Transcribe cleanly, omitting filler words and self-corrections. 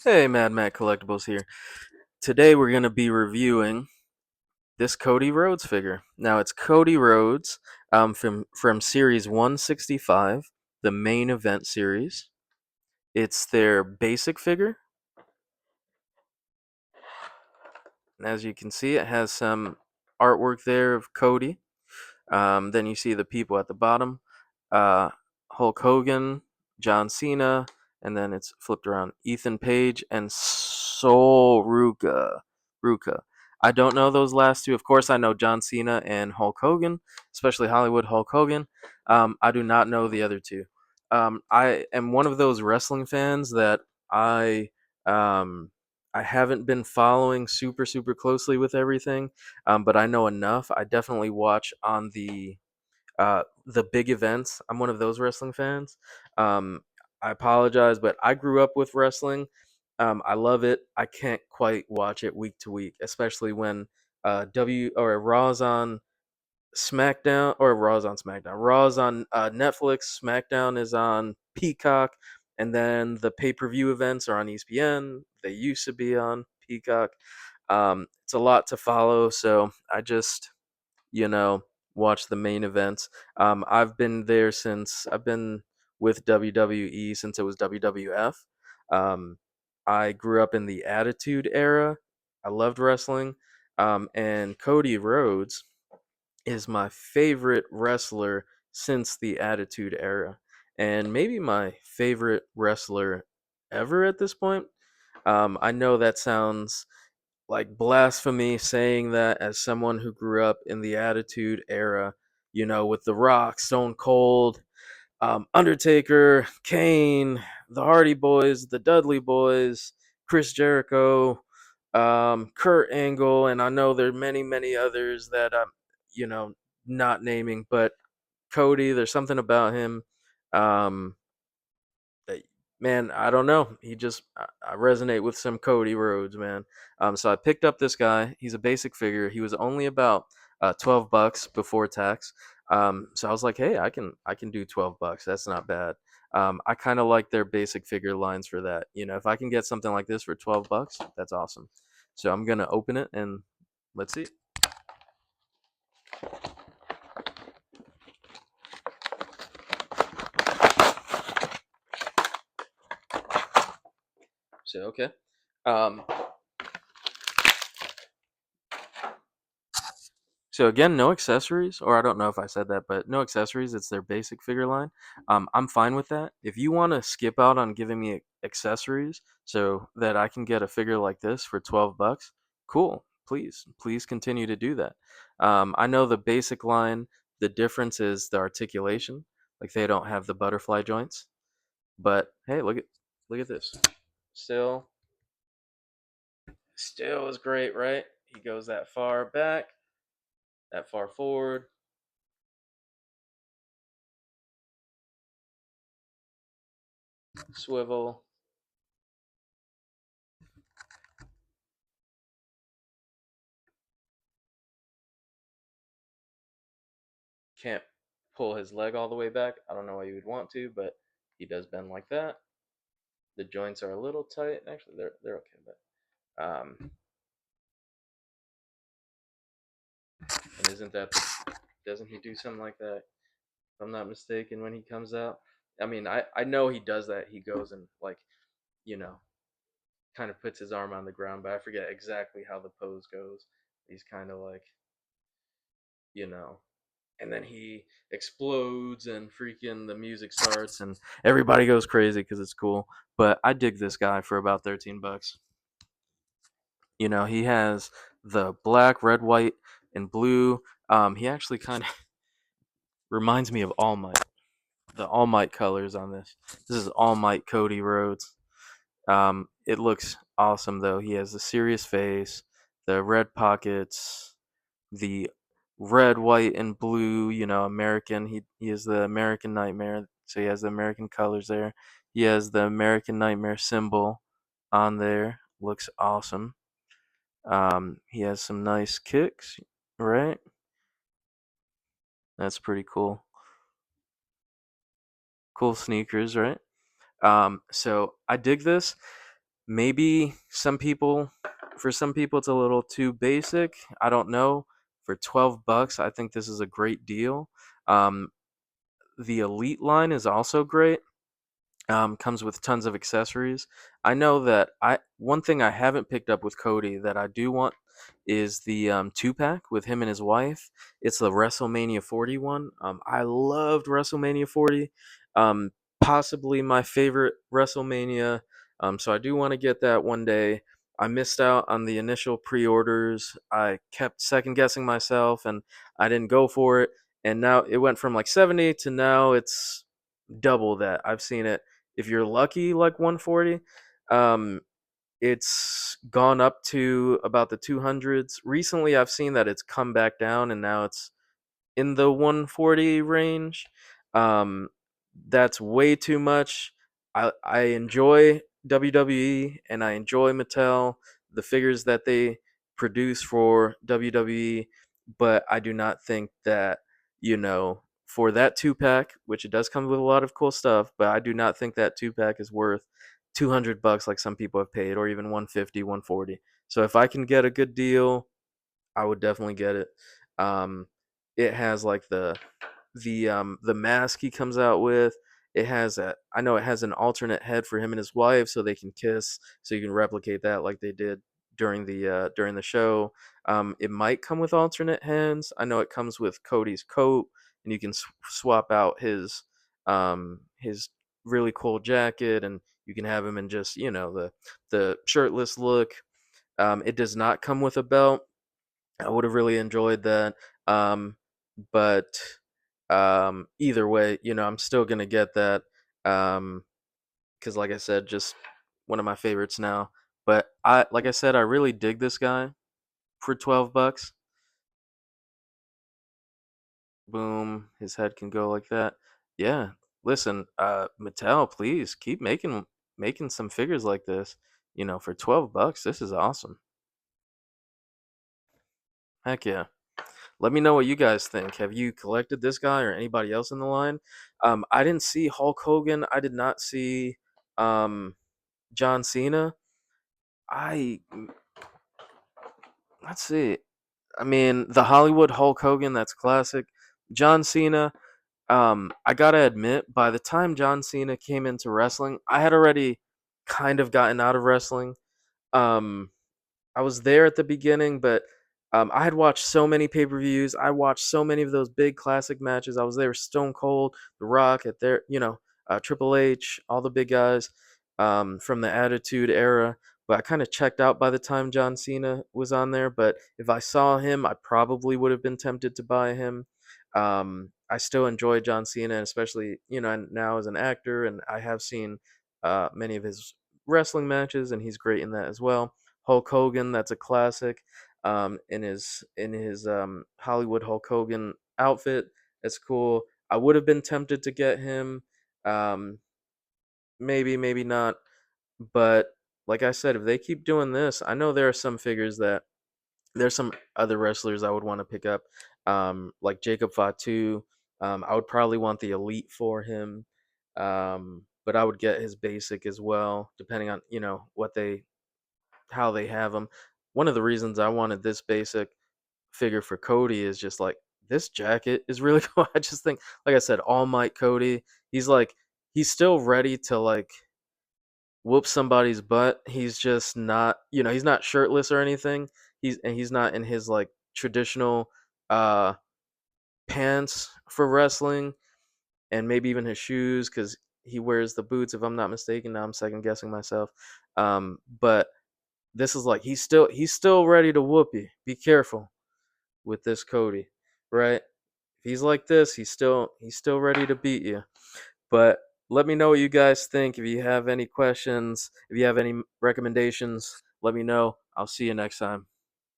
Hey, Mad Matt Collectibles here. Today we're going to be reviewing this Cody Rhodes figure. Now it's Cody Rhodes from Series 165, the main event series. It's their basic figure. And as you can see, it has some artwork there of Cody. Then you see the people at the bottom. Uh, Hulk Hogan, John Cena, and then it's flipped around. Ethan Page and Sol Ruka. I don't know those last two. Of course, I know John Cena and Hulk Hogan, especially Hollywood Hulk Hogan. I do not know the other two. I am one of those wrestling fans that I um, I haven't been following super closely with everything, but I know enough. I definitely watch on the big events. I'm one of those wrestling fans. Um, I apologize, but I grew up with wrestling. I love it. I can't quite watch it week to week, especially when W or Raw's on SmackDown or Raw's on SmackDown. Raw's on Netflix. SmackDown is on Peacock, and then the pay-per-view events are on ESPN. They used to be on Peacock. It's a lot to follow, so I just you know, watch the main events. I've been with WWE since it was WWF. Um, I grew up in the Attitude Era. I loved wrestling. And Cody Rhodes is my favorite wrestler since the Attitude Era. And maybe my favorite wrestler ever at this point. I know that sounds like blasphemy saying that as someone who grew up in the Attitude Era, with The Rock, Stone Cold, Undertaker, Kane, the Hardy Boys, the Dudley Boys, Chris Jericho, Kurt Angle, and I know there are many others that I'm, you know, not naming, but Cody, there's something about him. Um, uh, Man, I don't know. I resonate with some Cody Rhodes, man. So I picked up this guy. He's a basic figure. He was only about $12 before tax. So I was like, hey, I can do $12. That's not bad. I kind of like their basic figure lines for that. If I can get something like this for $12, that's awesome. So I'm gonna open it and let's see. So okay. Um, So again, no accessories, or I don't know if I said that, but no accessories. It's their basic figure line. I'm fine with that. If you want to skip out on giving me accessories so that I can get a figure like this for $12, cool. Please continue to do that. I know the basic line. The difference is the articulation. Like they don't have the butterfly joints. But hey, look at this. Still, still is great, right? He goes that far back, that far forward. Swivel. Can't pull his leg all the way back. I don't know why you would want to, but he does bend like that. The joints are a little tight. Actually, they're okay, but and doesn't he do something like that? If I'm not mistaken, when he comes out. I mean, I know he does that. He goes and like you know kind of puts his arm on the ground, but I forget exactly how the pose goes. He's kind of like you know and then he explodes and freaking the music starts and everybody goes crazy because it's cool. But I dig this guy for about $13. He has the black, red, white, and blue. He actually kind of reminds me of All Might. The All Might colors on this. This is All Might Cody Rhodes. It looks awesome though. He has the serious face, the red pockets, the red, white, and blue. American. He is the American Nightmare, so he has the American colors there. He has the American Nightmare symbol on there. Looks awesome. He has some nice kicks, right? That's pretty cool. Cool sneakers, right? So I dig this. maybe for some people, it's a little too basic. I don't know. For $12, I think this is a great deal. Um, the Elite line is also great. Comes with tons of accessories. I know that I one thing I haven't picked up with Cody that I do want is the 2 pack with him and his wife. It's the WrestleMania 40 one. I loved WrestleMania 40. Um, Possibly my favorite WrestleMania. So I do want to get that one day. I missed out on the initial pre-orders. I kept second guessing myself and I didn't go for it. And now it went from like 70 to now it's double that. I've seen it if you're lucky, like 140. Um, it's gone up to about the 200s. Recently, I've seen that it's come back down and now it's in the 140 range. Um, that's way too much. I enjoy WWE and I enjoy Mattel, the figures that they produce for WWE, but I do not think that, for that 2 pack, which it does come with a lot of cool stuff, but I do not think that 2 pack is worth $200 like some people have paid, or even 150, 140. So if I can get a good deal, I would definitely get it. Um, it has like the mask he comes out with. It has a I know it has an alternate head for him and his wife so they can kiss. So you can replicate that like they did during the show. It might come with alternate hands. I know it comes with Cody's coat, and you can swap out his really cool jacket, and you can have him in just the shirtless look. It does not come with a belt. I would have really enjoyed that. But either way, I'm still gonna get that. Because like I said, just one of my favorites now. But like I said, I really dig this guy for $12. Boom, his head can go like that. Yeah. Listen, Mattel, please keep making some figures like this. For $12, this is awesome. Heck yeah. Let me know what you guys think. Have you collected this guy or anybody else in the line? I didn't see Hulk Hogan. I did not see um, John Cena. I Let's see. I mean, the Hollywood Hulk Hogan, that's classic. John Cena. I gotta admit, by the time John Cena came into wrestling, I had already kind of gotten out of wrestling. Um, I was there at the beginning, but I had watched so many pay per views. I watched so many of those big classic matches. I was there with Stone Cold, The Rock, at their, Triple H, all the big guys from the Attitude Era. But I kind of checked out by the time John Cena was on there. But if I saw him, I probably would have been tempted to buy him. I still enjoy John Cena, and especially now as an actor, and I have seen many of his wrestling matches, and he's great in that as well. Hulk Hogan, that's a classic. In his Hollywood Hulk Hogan outfit, that's cool. I would have been tempted to get him. Um, Maybe, maybe not. But like I said, if they keep doing this, I know there are some figures that there's some other wrestlers I would want to pick up, like Jacob Fatu. I would probably want the Elite for him, but I would get his basic as well, depending on what they how they have them. One of the reasons I wanted this basic figure for Cody is just like this jacket is really cool. I just think, like I said, All Might Cody. He's still ready to like whoop somebody's butt. He's just not, he's not shirtless or anything. He's not in his like traditional uh pants for wrestling, and maybe even his shoes because he wears the boots if I'm not mistaken. Now I'm second guessing myself. But this is like he's still ready to whoop you. Be careful with this Cody, right? If he's like this, he's still ready to beat you. But let me know what you guys think. If you have any questions, if you have any recommendations, let me know. I'll see you next time.